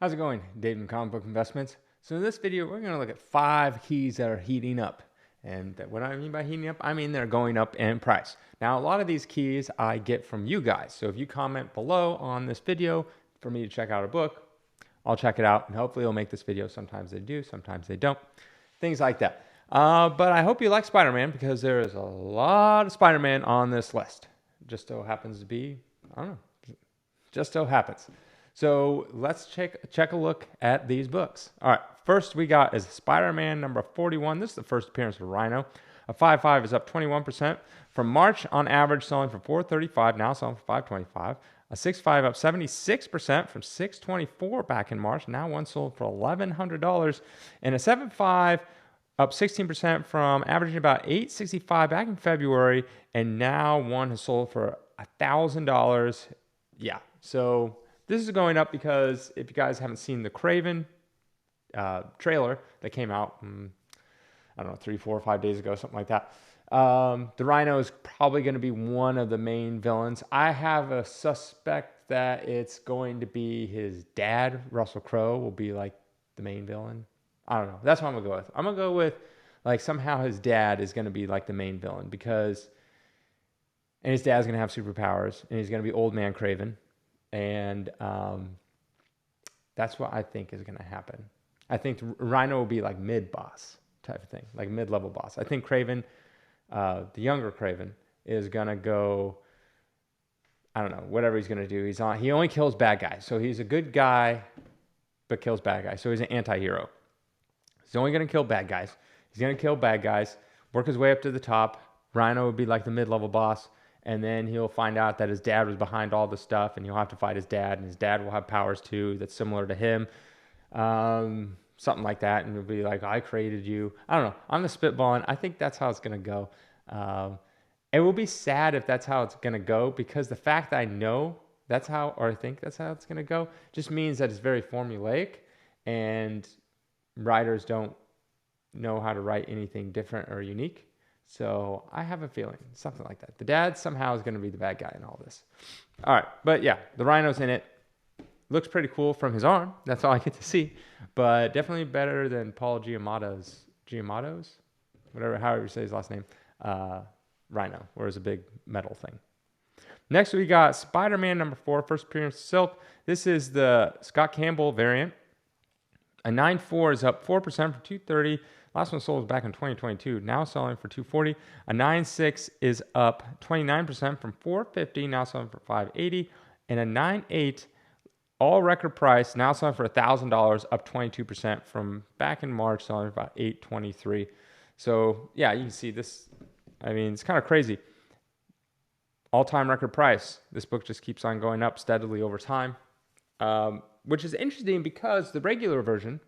How's it going, Dave from Comic Book Investments? So in this video, we're going to look at 5 keys that are heating up. And what I mean by heating up, I mean they're going up in price. Now, a lot of these keys I get from you guys. So if you comment below on this video for me to check out a book, I'll check it out and hopefully it'll make this video. Sometimes they do, sometimes they don't. Things like that. But I hope you like Spider-Man because there is a lot of Spider-Man on this list. Just so happens to be, I don't know, just so happens. So let's check a look at these books. All right, first we got is Spider-Man number 41. This is the first appearance of Rhino. A 5.5 is up 21%. From March, on average, selling for $435, now selling for $525. A 6.5 up 76% from $624 back in March. Now one sold for $1,100. And a 7.5 up 16% from averaging about $865 back in February. And now one has sold for $1,000. Yeah, so this is going up because if you guys haven't seen the Kraven trailer that came out, I don't know, 3, 4, 5 days ago, something like that. The Rhino is probably going to be one of the main villains. I have a suspect that it's going to be his dad, Russell Crowe, will be like the main villain. I don't know. That's what I'm going to go with. I'm going to go with like somehow his dad is going to be like the main villain because, and his dad's going to have superpowers and he's going to be old man Kraven. And that's what I think is going to happen. I think Rhino will be like mid-boss type of thing, like mid-level boss. I think Kraven, the younger Kraven, is going to go, I don't know, whatever he's going to do. He only kills bad guys. So he's a good guy, but kills bad guys. So he's an anti-hero. He's only going to kill bad guys. He's going to kill bad guys, work his way up to the top. Rhino would be like the mid-level boss. And then he'll find out that his dad was behind all the stuff, and he'll have to fight his dad, and his dad will have powers too that's similar to him. Something like that. And he'll be like, I created you. I don't know. I'm the spitballing. I think that's how it's going to go. It will be sad if that's how it's going to go because the fact that I know that's how, or I think that's how it's going to go, just means that it's very formulaic, and writers don't know how to write anything different or unique. So I have a feeling something like that. The dad somehow is going to be the bad guy in all this. All right. But yeah, the Rhino's in it. Looks pretty cool from his arm. That's all I get to see. But definitely better than Paul Giamatto's, whatever, however you say his last name, Rhino, where it's a big metal thing. Next, we got Spider-Man number 4, first appearance of Silk. This is the Scott Campbell variant. A 9.4 is up 4% from $230. Last one sold was back in 2022, now selling for $240. A 9.6 is up 29% from $450, now selling for $580. And a 9.8, all record price, now selling for $1,000, up 22% from back in March, selling for about $823. So yeah, you can see this. I mean, it's kind of crazy. All-time record price. This book just keeps on going up steadily over time, which is interesting because the regular version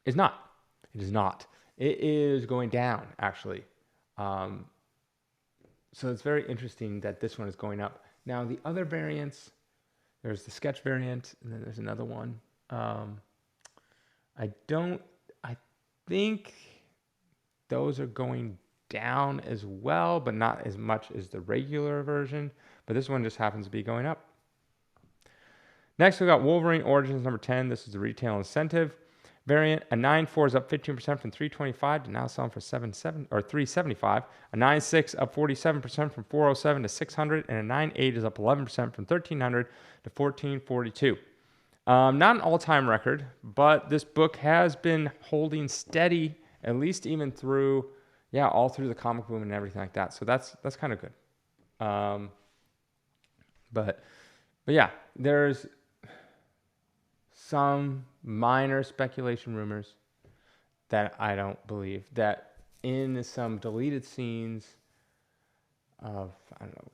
is not. It is not. It is going down, actually. So it's very interesting that this one is going up. Now, the other variants, there's the sketch variant, and then there's another one. I think those are going down as well, but not as much as the regular version. But this one just happens to be going up. Next, we got Wolverine Origins number 10. This is the retail incentive variant. A 9.4 is up 15% from $325 to now selling for $375. A 9.6 up 47% from $407 to $600, and a 9.8 is up 11% from $1,300 to $1,442. Not an all-time record, but this book has been holding steady, at least even through, all through the comic boom and everything like that. So that's kind of good. But yeah, there's some minor speculation rumors that I don't believe that in some deleted scenes of, I don't know,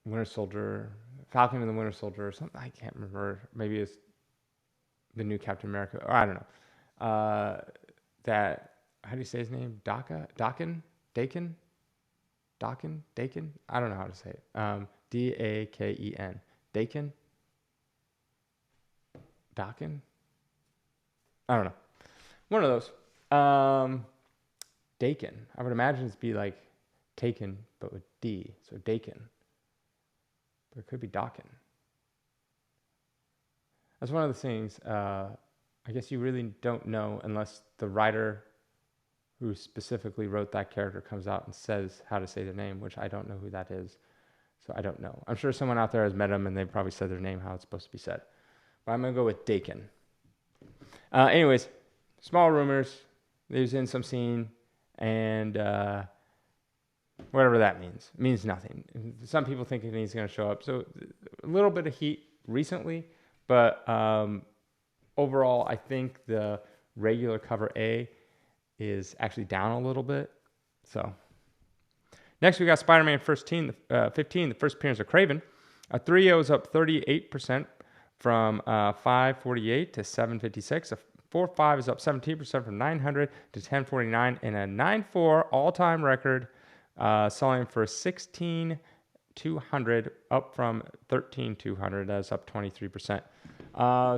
Winter Soldier, Falcon and the Winter Soldier or something, I can't remember, maybe it's the new Captain America, or I don't know, that, how do you say his name? Daken? I don't know how to say it. Daken. Daken? I don't know. One of those. Daken. I would imagine it's be like taken, but with D. So Daken. But it could be Daken. That's one of the things. I guess you really don't know unless the writer who specifically wrote that character comes out and says how to say their name, which I don't know who that is. So I don't know. I'm sure someone out there has met him and they probably said their name how it's supposed to be said. But I'm going to go with Dakin. Anyways, small rumors. He was in some scene and whatever that means. It means nothing. Some people think he's going to show up. So a little bit of heat recently, but overall, I think the regular cover A is actually down a little bit. So next we got Spider-Man 15, the first appearance of Kraven. 3.0 is up 38% from 548 to 756. 4.5 is up 17% from 900 to 1049, and a 9.4 all-time record, selling for 16,200, up from 13,200. That's up 23%.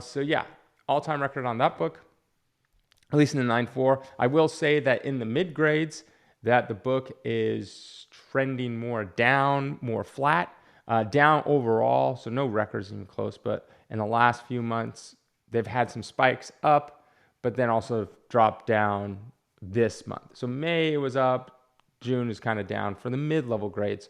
So yeah, all-time record on that book, at least in the 9.4. I will say that in the mid grades, that the book is trending more down, more flat, down overall. So no records even close. But in the last few months, they've had some spikes up, but then also dropped down this month. So May it was up, June is kind of down for the mid-level grades.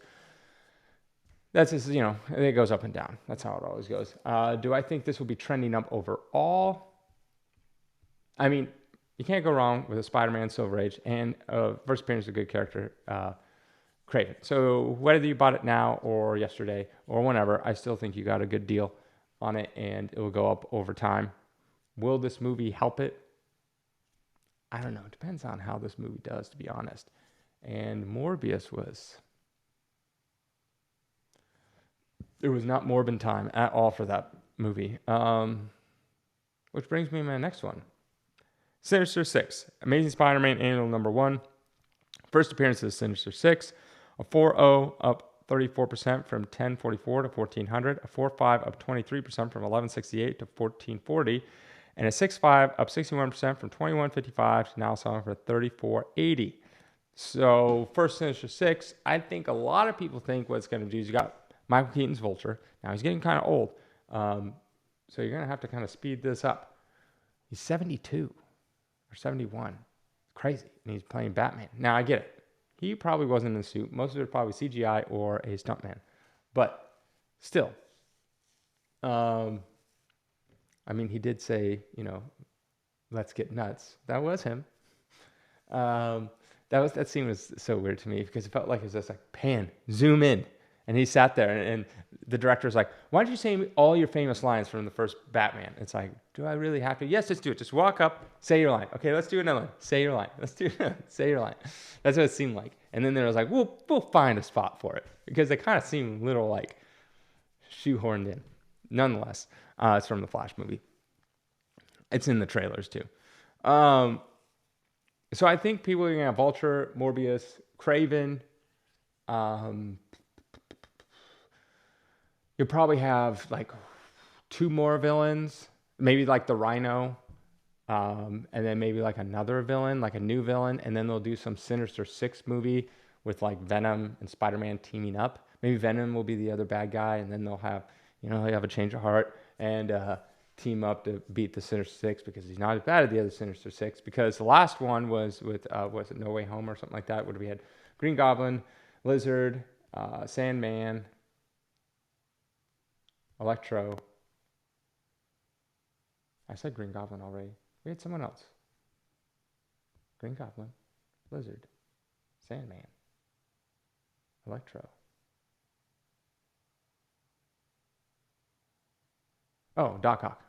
That's just, it goes up and down. That's how it always goes. Do I think this will be trending up overall? I mean, you can't go wrong with a Spider-Man Silver Age and first appearance of a good character, Kraven. So whether you bought it now or yesterday or whenever, I still think you got a good deal on it and it will go up over time. Will this movie help it? I don't know. It depends on how this movie does, to be honest. And Morbius was... There was not Morbin time at all for that movie. Which brings me to my next one. Sinister Six, Amazing Spider-Man Annual number 1. First appearance of Sinister Six. A 4.0 up 34% from 1044 to 1400. A 4.5 up 23% from 1168 to 1440. And a 6.5 up 61% from 2155 to now selling for 3480. So first Sinister Six, I think a lot of people think what it's going to do is you got Michael Keaton's Vulture. Now he's getting kind of old. So you're going to have to kind of speed this up. He's 72 or 71. Crazy. And he's playing Batman. Now I get it. He probably wasn't in a suit. Most of it was probably CGI or a stuntman. But still. I mean, he did say, let's get nuts. That was him. That scene was so weird to me because it felt like it was just like pan, zoom in. And he sat there and the director's like, why don't you say all your famous lines from the first Batman? It's like, do I really have to? Yes, let's do it. Just walk up, say your line. Okay, let's do another one. Say your line. Let's do say your line. That's what it seemed like. And then there was like, we'll find a spot for it. Because they kind of seemed a little like shoehorned in. Nonetheless, it's from the Flash movie. It's in the trailers too. So I think people are going to have Vulture, Morbius, Kraven. You'll probably have like 2 more villains, maybe like the Rhino, and then maybe like another villain, like a new villain, and then they'll do some Sinister Six movie with like Venom and Spider-Man teaming up. Maybe Venom will be the other bad guy, and then they'll have, they have a change of heart and team up to beat the Sinister Six because he's not as bad as the other Sinister Six. Because the last one was with was it No Way Home or something like that, where we had Green Goblin, Lizard, Sandman, Electro. I said Green Goblin already. We had someone else. Green Goblin, Lizard, Sandman, Electro. Oh, Doc Ock.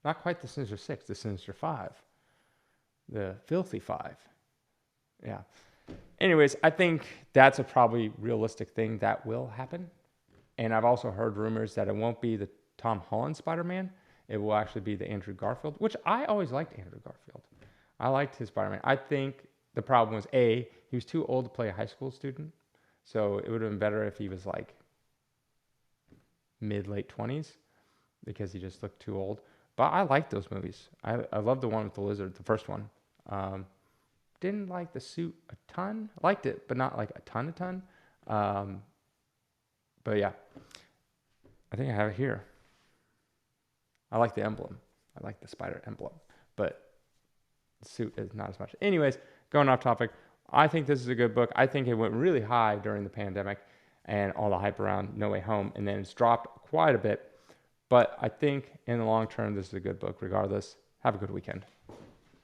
Not quite the Sinister Six, the Sinister Five. The Filthy Five. Yeah. Anyways, I think that's a probably realistic thing that will happen. And I've also heard rumors that it won't be the Tom Holland Spider-Man. It will actually be the Andrew Garfield, which I always liked Andrew Garfield. I liked his Spider-Man. I think the problem was, he was too old to play a high school student. So it would have been better if he was like mid-late 20s because he just looked too old. But I liked those movies. I loved the one with the lizard, the first one. Didn't like the suit a ton. Liked it, but not like a ton. But yeah, I think I have it here. I like the emblem. I like the spider emblem, but the suit is not as much. Anyways, going off topic, I think this is a good book. I think it went really high during the pandemic and all the hype around No Way Home, and then it's dropped quite a bit. But I think in the long term, this is a good book regardless. Have a good weekend.